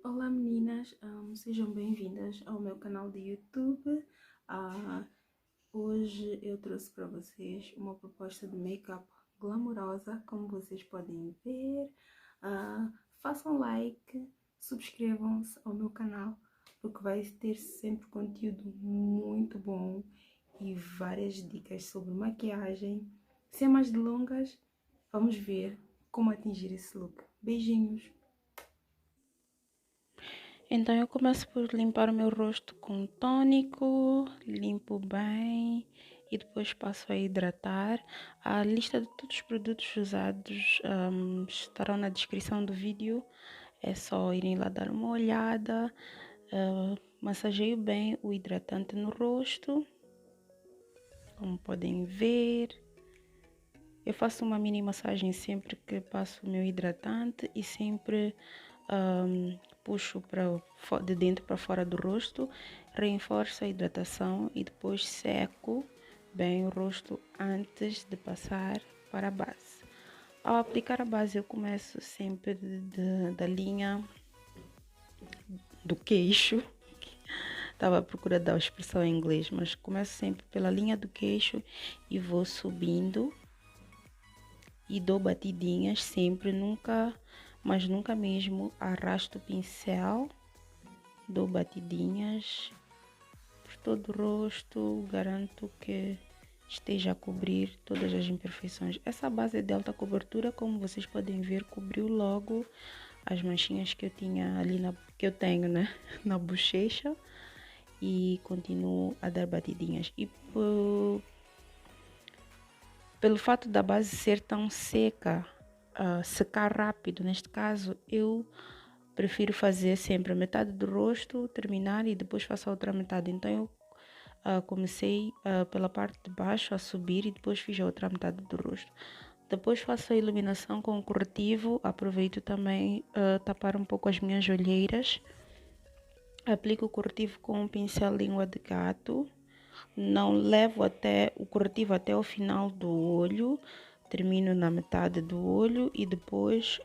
Olá meninas, sejam bem-vindas ao meu canal de YouTube. Ah, Hoje eu trouxe para vocês uma proposta de make-up glamourosa, como vocês podem ver. Façam like, subscrevam-se ao meu canal, porque vai ter sempre conteúdo muito bom e várias dicas sobre maquiagem. Sem mais delongas, vamos ver como atingir esse look. Beijinhos! Então eu começo por limpar o meu rosto com tônico, limpo bem e depois passo a hidratar. A lista de todos os produtos usados estarão na descrição do vídeo. É só irem lá dar uma olhada. Massageio bem o hidratante no rosto, como podem ver. Eu faço uma mini massagem sempre que passo o meu hidratante e sempre puxo de dentro para fora do rosto, reforço a hidratação e depois seco bem o rosto antes de passar para a base. Ao aplicar a base, eu começo sempre da linha do queixo. Estava à procura da expressão em inglês, mas começo sempre pela linha do queixo e vou subindo e dou batidinhas sempre, mas nunca mesmo arrasto o pincel, dou batidinhas por todo o rosto, garanto que esteja a cobrir todas as imperfeições. Essa base é de alta cobertura, como vocês podem ver, cobriu logo as manchinhas que eu tinha ali que eu tenho, né, na bochecha, e continuo a dar batidinhas. E pelo fato da base ser tão seca, secar rápido, neste caso, eu prefiro fazer sempre a metade do rosto, terminar e depois faço a outra metade. Então eu comecei pela parte de baixo a subir e depois fiz a outra metade do rosto. Depois faço a iluminação com o corretivo, aproveito também tapar um pouco as minhas olheiras. Aplico o corretivo com um pincel língua de gato. Não levo o corretivo até o final do olho, termino na metade do olho e depois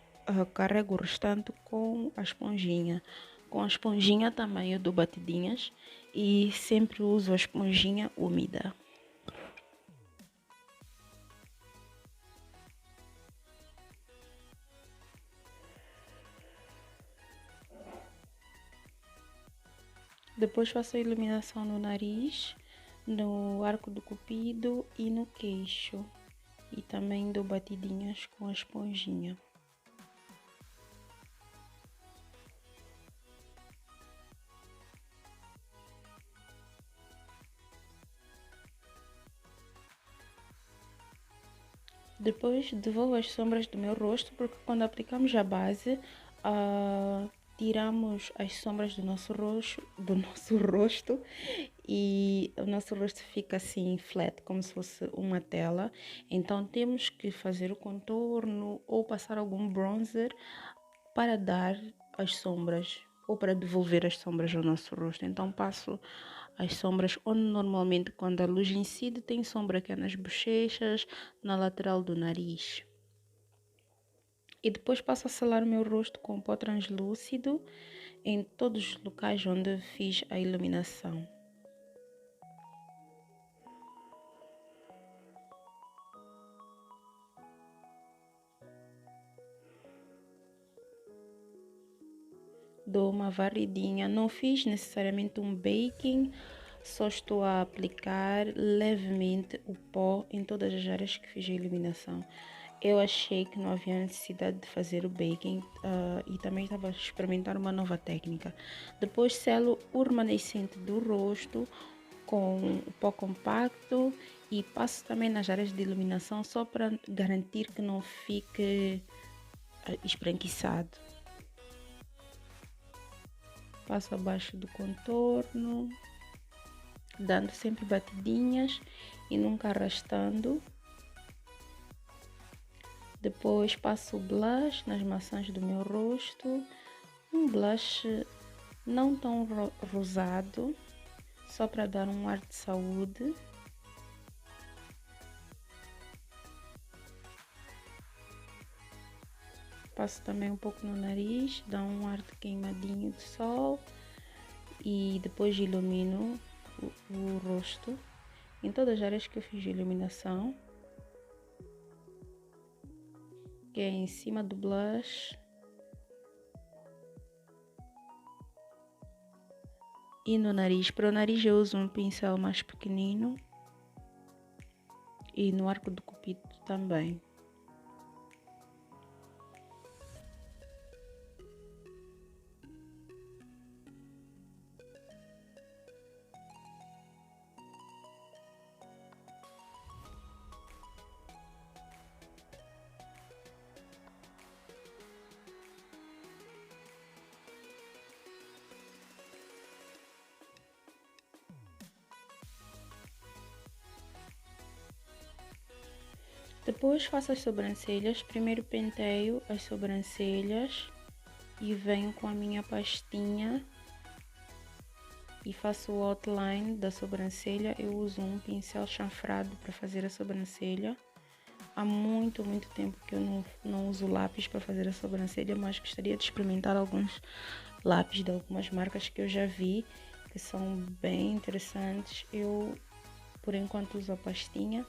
carrego o restante com a esponjinha. Com a esponjinha também eu dou batidinhas e sempre uso a esponjinha úmida. Depois faço a iluminação no nariz, no arco do cupido e no queixo. E também dou batidinhas com a esponjinha. Depois devolvo as sombras do meu rosto, porque quando aplicamos a base, tiramos as sombras do nosso rosto e o nosso rosto fica assim flat, como se fosse uma tela. Então temos que fazer o contorno ou passar algum bronzer para dar as sombras ou para devolver as sombras ao nosso rosto. Então passo as sombras onde normalmente quando a luz incide tem sombra que é nas bochechas, na lateral do nariz. E depois passo a selar o meu rosto com pó translúcido em todos os locais onde fiz a iluminação. Dou uma varridinha, não fiz necessariamente um baking, só estou a aplicar levemente o pó em todas as áreas que fiz a iluminação. Eu achei que não havia necessidade de fazer o baking e também estava a experimentar uma nova técnica. Depois selo o remanescente do rosto com o pó compacto e passo também nas áreas de iluminação só para garantir que não fique esbranquiçado. Passo abaixo do contorno, dando sempre batidinhas e nunca arrastando. Depois passo o blush nas maçãs do meu rosto, um blush não tão rosado, só para dar um ar de saúde. passo também um pouco no nariz, dá um ar de queimadinho de sol e depois ilumino o rosto em todas as áreas que eu fiz iluminação, que é em cima do blush e no nariz. Para o nariz eu uso um pincel mais pequenino e no arco do cupido também. Depois faço as sobrancelhas. Primeiro penteio as sobrancelhas e venho com a minha pastinha e faço o outline da sobrancelha. Eu uso um pincel chanfrado para fazer a sobrancelha. Há muito tempo que eu não uso lápis para fazer a sobrancelha, mas gostaria de experimentar alguns lápis de algumas marcas que eu já vi, que são bem interessantes. Eu, por enquanto, uso a pastinha,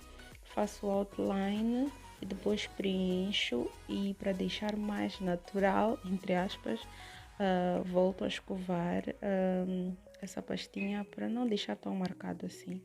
faço o outline e depois preencho, e para deixar mais natural, entre aspas, volto a escovar essa pastinha para não deixar tão marcado assim.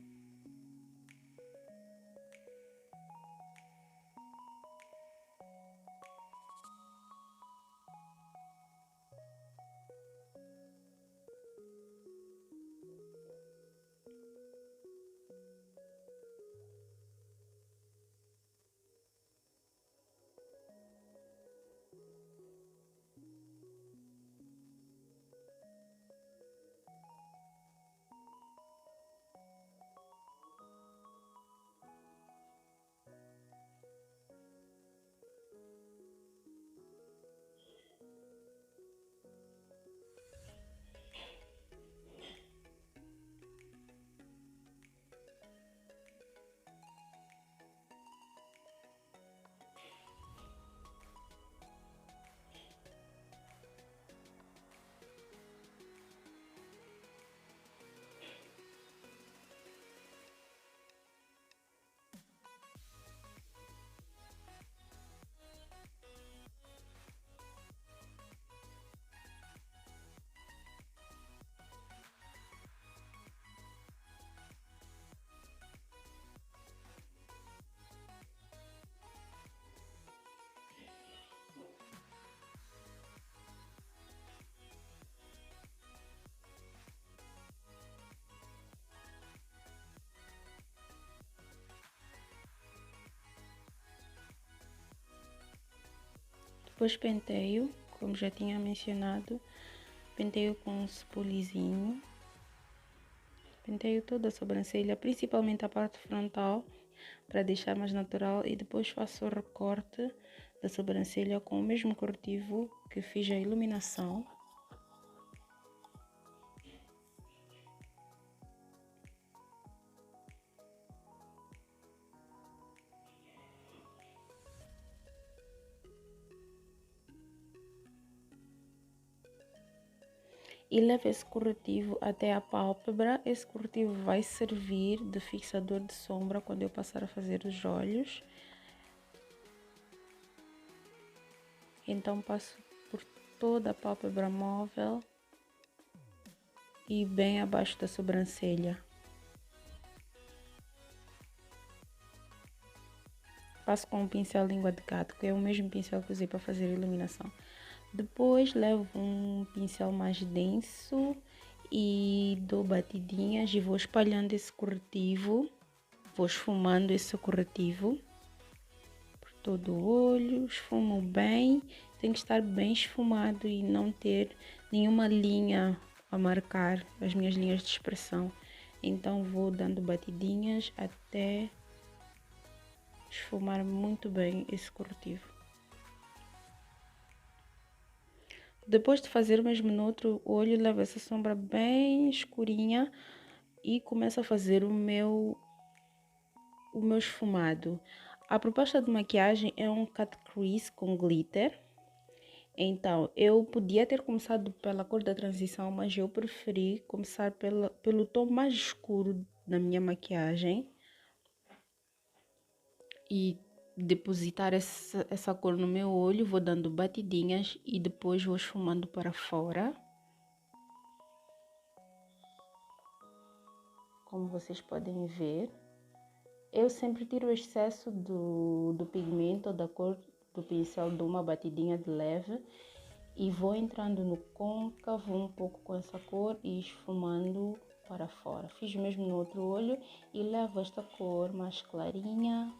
Depois penteio, como já tinha mencionado, penteio com um spulizinho. Penteio toda a sobrancelha, principalmente a parte frontal, para deixar mais natural, e depois faço o recorte da sobrancelha com o mesmo corretivo que fiz a iluminação. E levo esse corretivo até a pálpebra. Esse corretivo vai servir de fixador de sombra quando eu passar a fazer os olhos. Então passo por toda a pálpebra móvel e bem abaixo da sobrancelha. Passo com o pincel língua de gato, que é o mesmo pincel que usei para fazer a iluminação. Depois levo um pincel mais denso e dou batidinhas e vou espalhando esse corretivo. Vou esfumando esse corretivo por todo o olho, esfumo bem. Tem que estar bem esfumado e não ter nenhuma linha a marcar as minhas linhas de expressão. Então vou dando batidinhas até esfumar muito bem esse corretivo. Depois de fazer o mesmo no outro olho, levo essa sombra bem escurinha e começo a fazer o meu esfumado. A proposta de maquiagem é um cut crease com glitter. Então, eu podia ter começado pela cor da transição, mas eu preferi começar pelo tom mais escuro da minha maquiagem e depositar essa cor no meu olho. Vou dando batidinhas e depois vou esfumando para fora. Como vocês podem ver, eu sempre tiro o excesso do pigmento, da cor do pincel de uma batidinha de leve e vou entrando no côncavo um pouco com essa cor e esfumando para fora. Fiz mesmo no outro olho e levo esta cor mais clarinha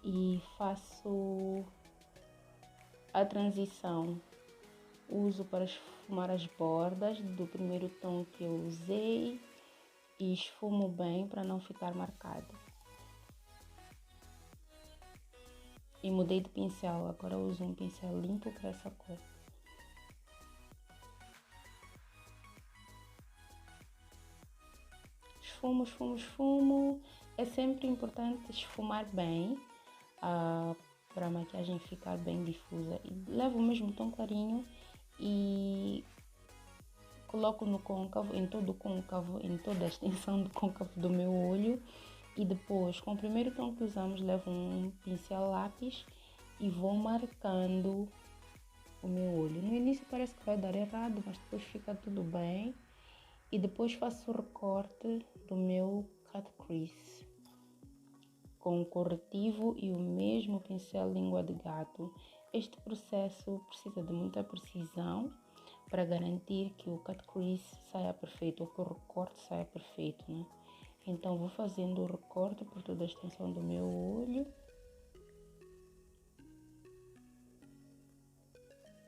e faço a transição. Uso para esfumar as bordas do primeiro tom que eu usei e esfumo bem para não ficar marcado. E mudei de pincel, agora eu uso um pincel limpo para essa cor. Esfumo, esfumo, esfumo. É sempre importante esfumar bem para a maquiagem ficar bem difusa. E levo o mesmo tom clarinho e coloco no côncavo, em todo o côncavo, em toda a extensão do côncavo do meu olho. E depois, com o primeiro tom que usamos, levo um pincel lápis e vou marcando o meu olho. No início parece que vai dar errado, mas depois fica tudo bem. E depois faço o recorte do meu cut crease com o corretivo e o mesmo pincel língua de gato. Este processo precisa de muita precisão para garantir que o cut crease saia perfeito ou que o recorte saia perfeito, né? Então vou fazendo o recorte por toda a extensão do meu olho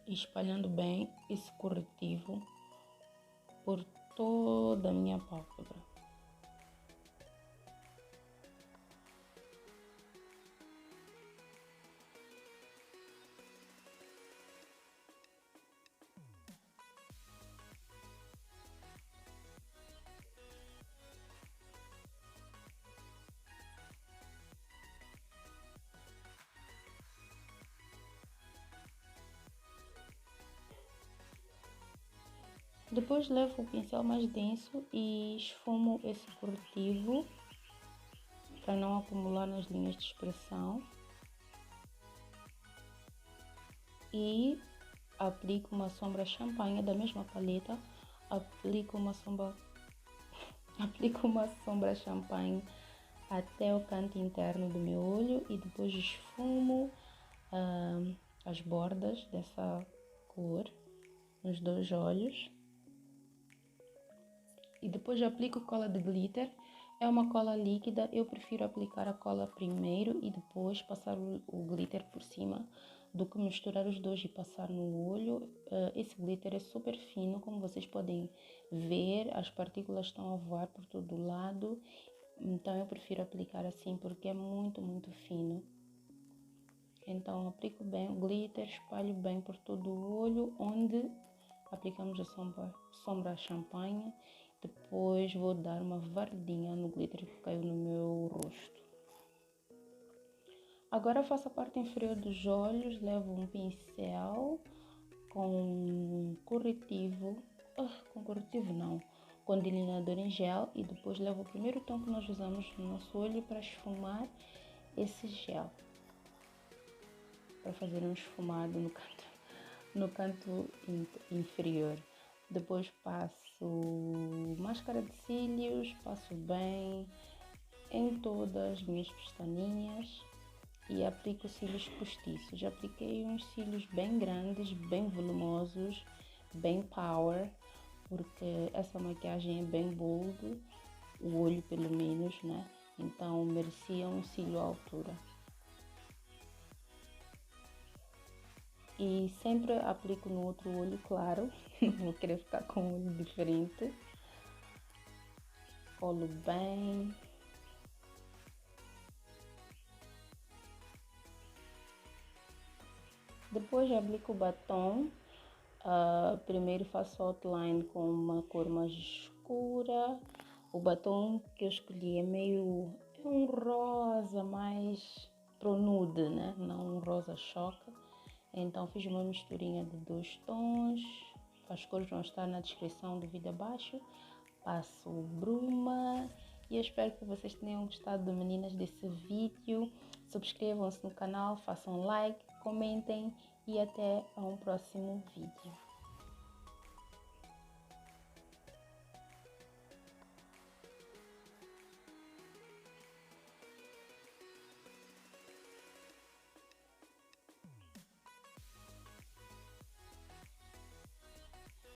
e espalhando bem esse corretivo por toda a minha pálpebra. Depois levo o pincel mais denso e esfumo esse corretivo para não acumular nas linhas de expressão. E aplico uma sombra champanhe da mesma paleta. Aplico uma sombra champanhe até o canto interno do meu olho e depois esfumo as bordas dessa cor nos dois olhos. E depois aplico cola de glitter. É uma cola líquida, eu prefiro aplicar a cola primeiro e depois passar o glitter por cima do que misturar os dois e passar no olho. Esse glitter é super fino, como vocês podem ver, as partículas estão a voar por todo lado. Então eu prefiro aplicar assim porque é muito, muito fino. Então aplico bem o glitter, espalho bem por todo o olho, onde aplicamos a sombra champanhe. Depois vou dar uma varridinha no glitter que caiu no meu rosto. Agora faço a parte inferior dos olhos, levo um pincel com corretivo, com delineador em gel e depois levo o primeiro tom que nós usamos no nosso olho para esfumar esse gel. Para fazer um esfumado no canto inferior. Depois passo máscara de cílios, passo bem em todas as minhas pestaninhas e aplico cílios postiços. Já apliquei uns cílios bem grandes, bem volumosos, bem power, porque essa maquiagem é bem bold, o olho pelo menos, né? Então merecia um cílio à altura. E sempre aplico no outro olho, claro, não vou querer ficar com um olho diferente. Colo bem. Depois aplico o batom. Primeiro faço outline com uma cor mais escura. O batom que eu escolhi é um rosa mais pro nude, né? Não um rosa choca. Então fiz uma misturinha de 2 tons. As cores vão estar na descrição do vídeo abaixo. Passo bruma e eu espero que vocês tenham gostado, meninas, desse vídeo. Subscrevam-se no canal, façam like, comentem e até a um próximo vídeo.